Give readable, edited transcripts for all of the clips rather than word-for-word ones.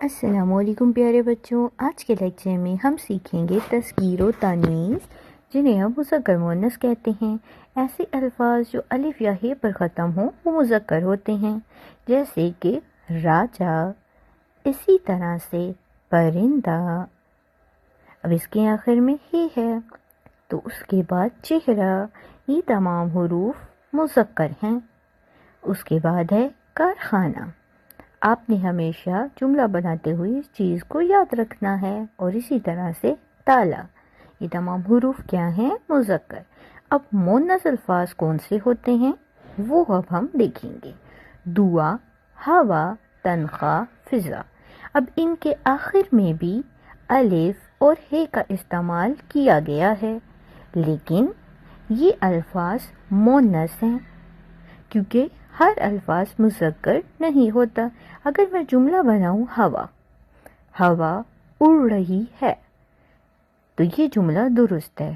السلام علیکم پیارے بچوں، آج کے لیکچر میں ہم سیکھیں گے تذکیر و تانیث، جنہیں ہم مذکر مؤنث کہتے ہیں۔ ایسے الفاظ جو الف یا ہے پر ختم ہوں وہ مذکر ہوتے ہیں، جیسے کہ راجا، اسی طرح سے پرندہ۔ اب اس کے آخر میں ہی ہے تو اس کے بعد چہرہ، یہ تمام حروف مذکر ہیں۔ اس کے بعد ہے کارخانہ۔ آپ نے ہمیشہ جملہ بناتے ہوئے اس چیز کو یاد رکھنا ہے، اور اسی طرح سے تالا، یہ تمام حروف کیا ہیں؟ مذکر۔ اب مؤنث الفاظ کون سے ہوتے ہیں وہ اب ہم دیکھیں گے۔ دعا، ہوا، تنخواہ، فضا۔ اب ان کے آخر میں بھی الف اور ہے کا استعمال کیا گیا ہے، لیکن یہ الفاظ مؤنث ہیں کیونکہ ہر الفاظ مذکر نہیں ہوتا۔ اگر میں جملہ بناؤں ہوا، ہوا اڑ رہی ہے، تو یہ جملہ درست ہے۔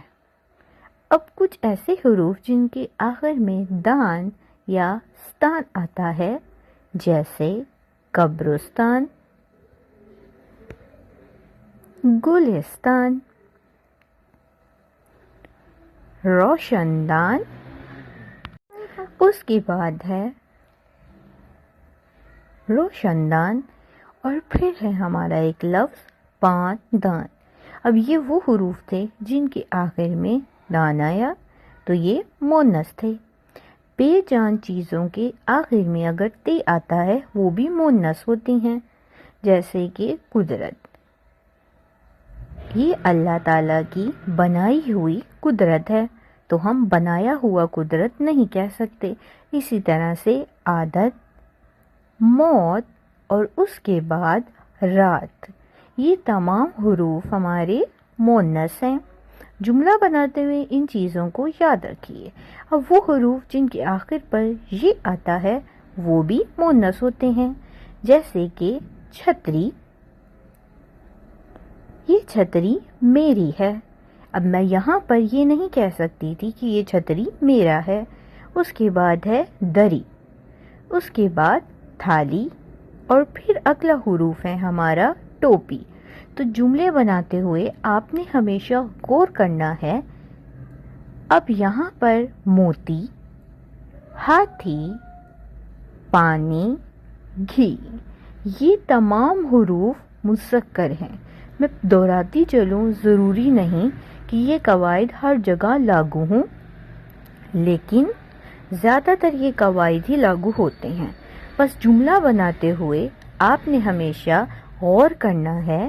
اب کچھ ایسے حروف جن کے آخر میں دان یا ستان آتا ہے، جیسے قبرستان، گلستان، روشن دان۔ اس کے بعد ہے روشن دان، اور پھر ہے ہمارا ایک لفظ پان دان۔ اب یہ وہ حروف تھے جن کے آخر میں دان آیا تو یہ مؤنث تھے۔ بے جان چیزوں کے آخر میں اگر تے آتا ہے وہ بھی مؤنث ہوتی ہیں، جیسے کہ قدرت۔ یہ اللہ تعالیٰ کی بنائی ہوئی قدرت ہے، تو ہم بنایا ہوا قدرت نہیں کہہ سکتے۔ اسی طرح سے عادت، موت، اور اس کے بعد رات، یہ تمام حروف ہمارے مؤنث ہیں۔ جملہ بناتے ہوئے ان چیزوں کو یاد رکھیے۔ اب وہ حروف جن کے آخر پر یہ آتا ہے وہ بھی مؤنث ہوتے ہیں، جیسے کہ چھتری، یہ چھتری میری ہے۔ اب میں یہاں پر یہ نہیں کہہ سکتی تھی کہ یہ چھتری میرا ہے۔ اس کے بعد ہے دری، اس کے بعد تھالی، اور پھر اگلا حروف ہے ہمارا ٹوپی۔ تو جملے بناتے ہوئے آپ نے ہمیشہ غور کرنا ہے۔ اب یہاں پر موتی، ہاتھی، پانی، گھی، یہ تمام حروف مذکر ہیں۔ میں دہراتی چلوں، ضروری نہیں کہ یہ قواعد ہر جگہ لاگو ہوں، لیکن زیادہ تر یہ قواعد ہی لاگو ہوتے ہیں۔ بس جملہ بناتے ہوئے آپ نے ہمیشہ غور کرنا ہے